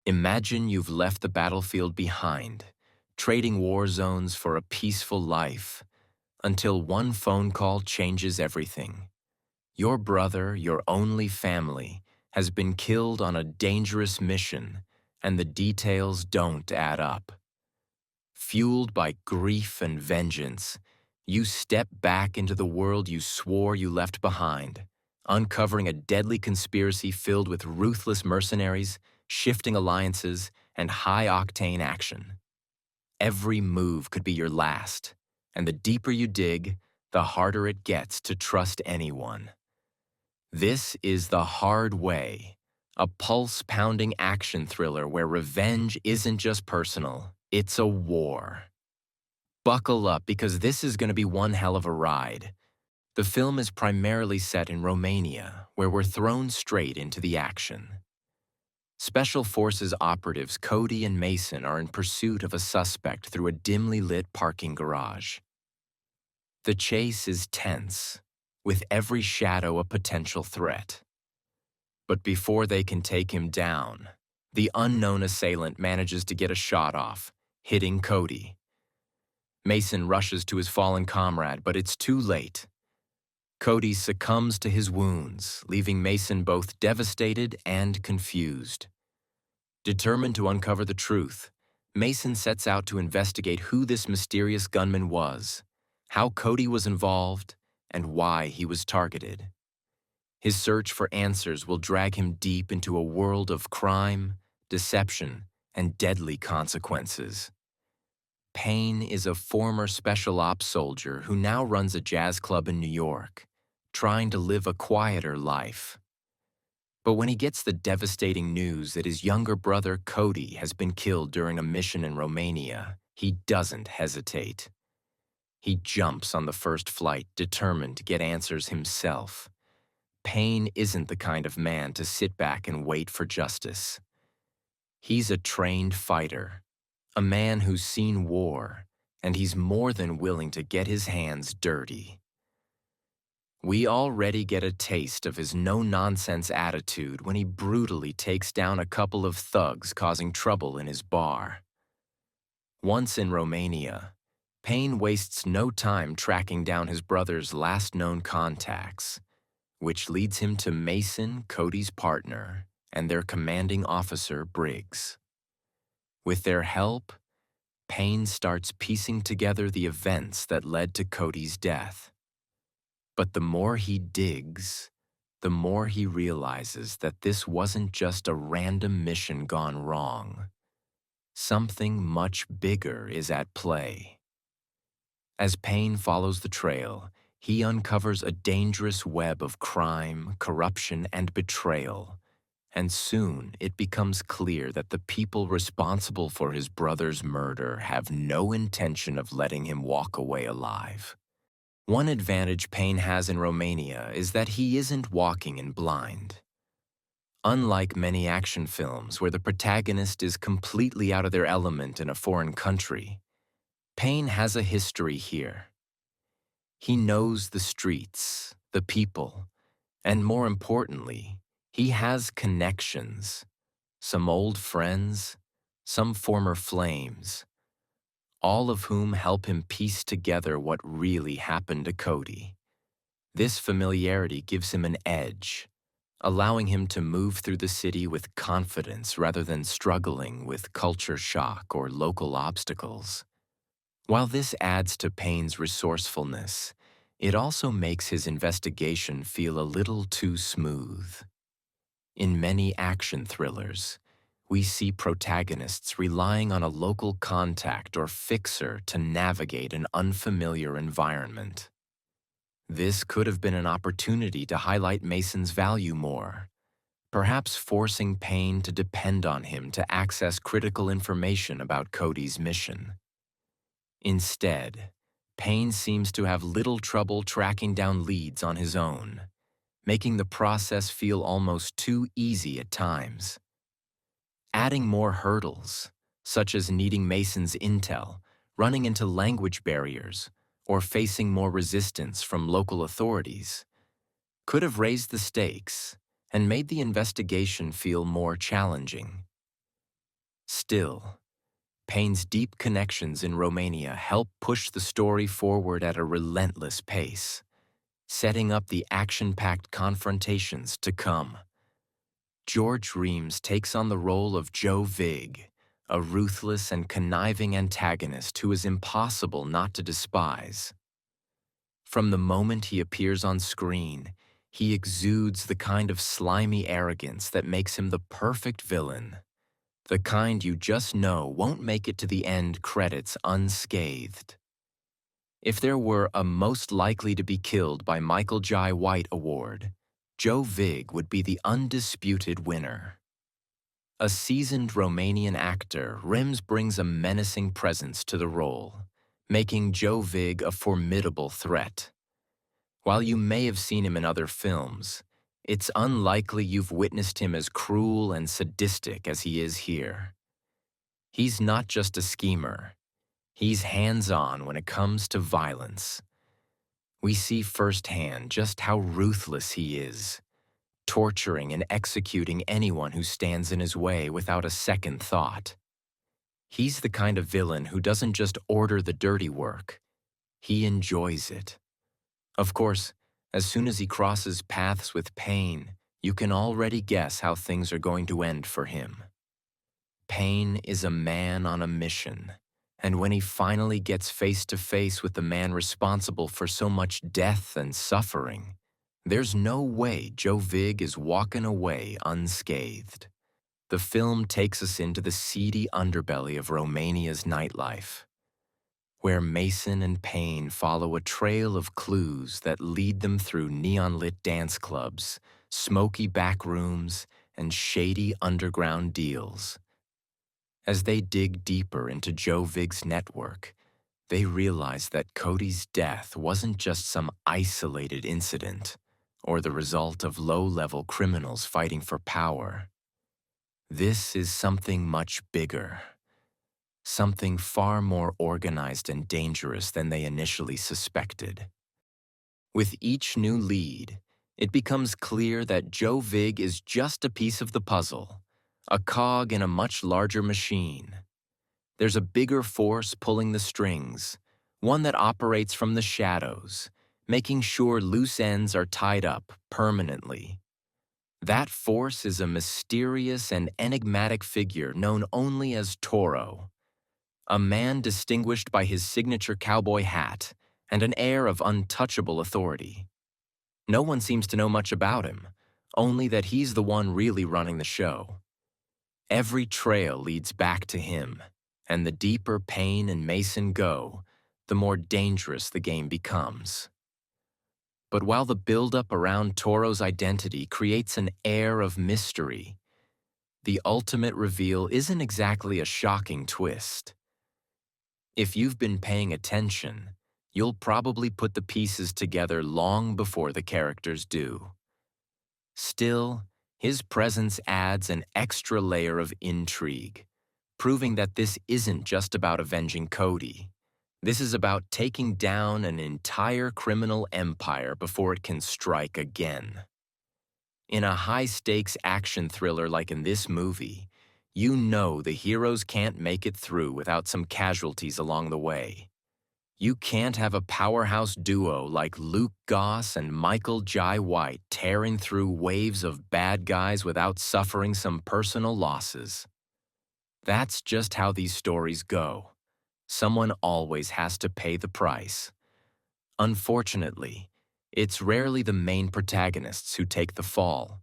Imagine you've left the battlefield behind, trading war zones for a peaceful life, until one phone call changes everything. Your brother, your only family, has been killed on a dangerous mission, and the details don't add up. Fueled by grief and vengeance, you step back into the world you swore you left behind, uncovering a deadly conspiracy filled with ruthless mercenaries, shifting alliances, and high-octane action. Every move could be your last, and the deeper you dig, the harder it gets to trust anyone. This is The Hard Way, a pulse-pounding action thriller where revenge isn't just personal, it's a war. Buckle up because this is going to be one hell of a ride. The film is primarily set in Romania, where we're thrown straight into the action. Special Forces operatives Cody and Mason are in pursuit of a suspect through a dimly lit parking garage. The chase is tense, with every shadow a potential threat. But before they can take him down, the unknown assailant manages to get a shot off, hitting Cody. Mason rushes to his fallen comrade, but it's too late. Cody succumbs to his wounds, leaving Mason both devastated and confused. Determined to uncover the truth, Mason sets out to investigate who this mysterious gunman was, how Cody was involved, and why he was targeted. His search for answers will drag him deep into a world of crime, deception, and deadly consequences. Payne is a former special ops soldier who now runs a jazz club in New York, trying to live a quieter life. But when he gets the devastating news that his younger brother Cody has been killed during a mission in Romania, he doesn't hesitate. He jumps on the first flight, determined to get answers himself. Payne isn't the kind of man to sit back and wait for justice. He's a trained fighter, a man who's seen war, and he's more than willing to get his hands dirty. We already get a taste of his no-nonsense attitude when he brutally takes down a couple of thugs causing trouble in his bar. Once in Romania, Payne wastes no time tracking down his brother's last known contacts, which leads him to Mason, Cody's partner, and their commanding officer, Briggs. With their help, Payne starts piecing together the events that led to Cody's death. But the more he digs, the more he realizes that this wasn't just a random mission gone wrong. Something much bigger is at play. As Payne follows the trail, he uncovers a dangerous web of crime, corruption, and betrayal, and soon it becomes clear that the people responsible for his brother's murder have no intention of letting him walk away alive. One advantage Payne has in Romania is that he isn't walking in blind. Unlike many action films where the protagonist is completely out of their element in a foreign country, Payne has a history here. He knows the streets, the people, and more importantly, he has connections, some old friends, some former flames, all of whom help him piece together what really happened to Cody. This familiarity gives him an edge, allowing him to move through the city with confidence rather than struggling with culture shock or local obstacles. While this adds to Payne's resourcefulness, it also makes his investigation feel a little too smooth. In many action thrillers, we see protagonists relying on a local contact or fixer to navigate an unfamiliar environment. This could have been an opportunity to highlight Mason's value more, perhaps forcing Payne to depend on him to access critical information about Cody's mission. Instead, Payne seems to have little trouble tracking down leads on his own, making the process feel almost too easy at times. Adding more hurdles, such as needing Mason's intel, running into language barriers, or facing more resistance from local authorities, could have raised the stakes and made the investigation feel more challenging. Still, Payne's deep connections in Romania help push the story forward at a relentless pace, setting up the action-packed confrontations to come. George Reems takes on the role of Joe Vig, a ruthless and conniving antagonist who is impossible not to despise. From the moment he appears on screen, he exudes the kind of slimy arrogance that makes him the perfect villain. The kind you just know won't make it to the end credits unscathed. If there were a most likely to be killed by Michael Jai White award, Joe Vig would be the undisputed winner. A seasoned Romanian actor, Reems brings a menacing presence to the role, making Joe Vig a formidable threat. While you may have seen him in other films, it's unlikely you've witnessed him as cruel and sadistic as he is here. He's not just a schemer. He's hands-on when it comes to violence. We see firsthand just how ruthless he is, torturing and executing anyone who stands in his way without a second thought. He's the kind of villain who doesn't just order the dirty work, he enjoys it. Of course, as soon as he crosses paths with Payne, you can already guess how things are going to end for him. Payne is a man on a mission, and when he finally gets face to face with the man responsible for so much death and suffering, there's no way Joe Vig is walking away unscathed. The film takes us into the seedy underbelly of Romania's nightlife, where Mason and Payne follow a trail of clues that lead them through neon-lit dance clubs, smoky back rooms, and shady underground deals. As they dig deeper into Joe Vig's network, they realize that Cody's death wasn't just some isolated incident or the result of low-level criminals fighting for power. This is something much bigger. Something far more organized and dangerous than they initially suspected. With each new lead, it becomes clear that Joe Vig is just a piece of the puzzle, a cog in a much larger machine. There's a bigger force pulling the strings, one that operates from the shadows, making sure loose ends are tied up permanently. That force is a mysterious and enigmatic figure known only as Toro. A man distinguished by his signature cowboy hat and an air of untouchable authority. No one seems to know much about him, only that he's the one really running the show. Every trail leads back to him, and the deeper Payne and Mason go, the more dangerous the game becomes. But while the buildup around Toro's identity creates an air of mystery, the ultimate reveal isn't exactly a shocking twist. If you've been paying attention, you'll probably put the pieces together long before the characters do. Still, his presence adds an extra layer of intrigue, proving that this isn't just about avenging Cody. This is about taking down an entire criminal empire before it can strike again. In a high-stakes action thriller like in this movie, you know the heroes can't make it through without some casualties along the way. You can't have a powerhouse duo like Luke Goss and Michael Jai White tearing through waves of bad guys without suffering some personal losses. That's just how these stories go. Someone always has to pay the price. Unfortunately, it's rarely the main protagonists who take the fall.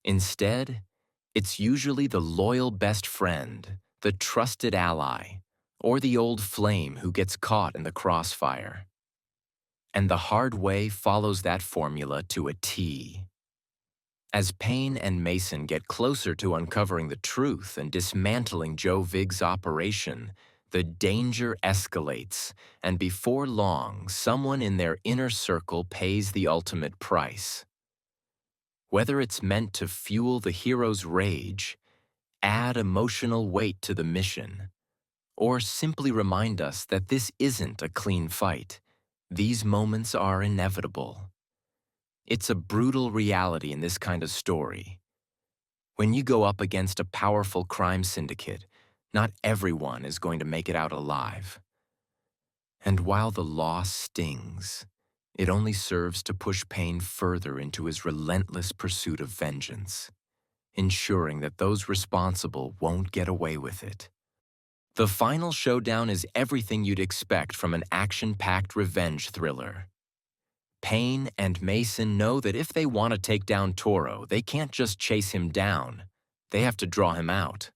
Instead, it's usually the loyal best friend, the trusted ally, or the old flame who gets caught in the crossfire. And the hard way follows that formula to a T. As Payne and Mason get closer to uncovering the truth and dismantling Joe Vig's operation, the danger escalates, and before long, someone in their inner circle pays the ultimate price. Whether it's meant to fuel the hero's rage, add emotional weight to the mission, or simply remind us that this isn't a clean fight, these moments are inevitable. It's a brutal reality in this kind of story. When you go up against a powerful crime syndicate, Not everyone is going to make it out alive. And while the loss stings, it only serves to push Pain further into his relentless pursuit of vengeance, ensuring that those responsible won't get away with it. The final showdown is everything you'd expect from an action-packed revenge thriller. Pain and Mason know that if they want to take down Toro, they can't just chase him down. They have to draw him out.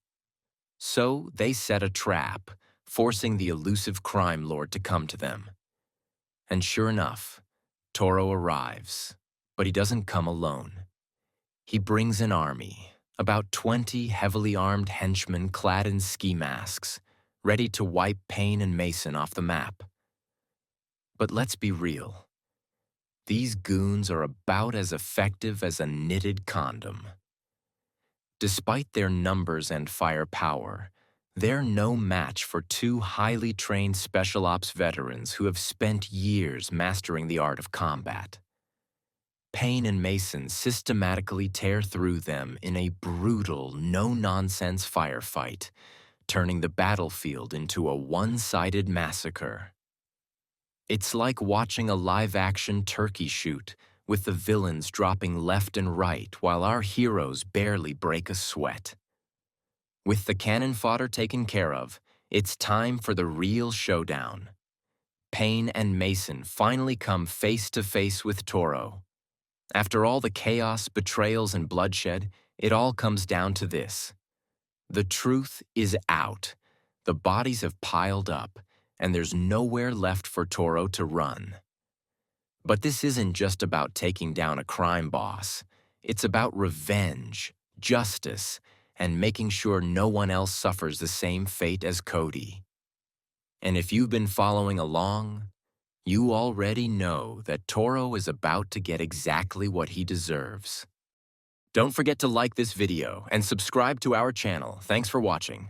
So they set a trap, forcing the elusive crime lord to come to them. And sure enough, Toro arrives, but he doesn't come alone. He brings an army, about 20 heavily armed henchmen clad in ski masks, ready to wipe Pain and Mason off the map. But let's be real. These goons are about as effective as a knitted condom. Despite their numbers and firepower, they're no match for two highly trained special ops veterans who have spent years mastering the art of combat. Pain and Mason systematically tear through them in a brutal, no-nonsense firefight, turning the battlefield into a one-sided massacre. It's like watching a live-action turkey shoot, with the villains dropping left and right while our heroes barely break a sweat. With the cannon fodder taken care of, it's time for the real showdown. Pain and Mason finally come face to face with Toro. After all the chaos, betrayals, and bloodshed, it all comes down to this. The truth is out. The bodies have piled up, and there's nowhere left for Toro to run. But this isn't just about taking down a crime boss. It's about revenge, justice, and making sure no one else suffers the same fate as Cody. And if you've been following along, you already know that Toro is about to get exactly what he deserves. Don't forget to like this video and subscribe to our channel. Thanks for watching.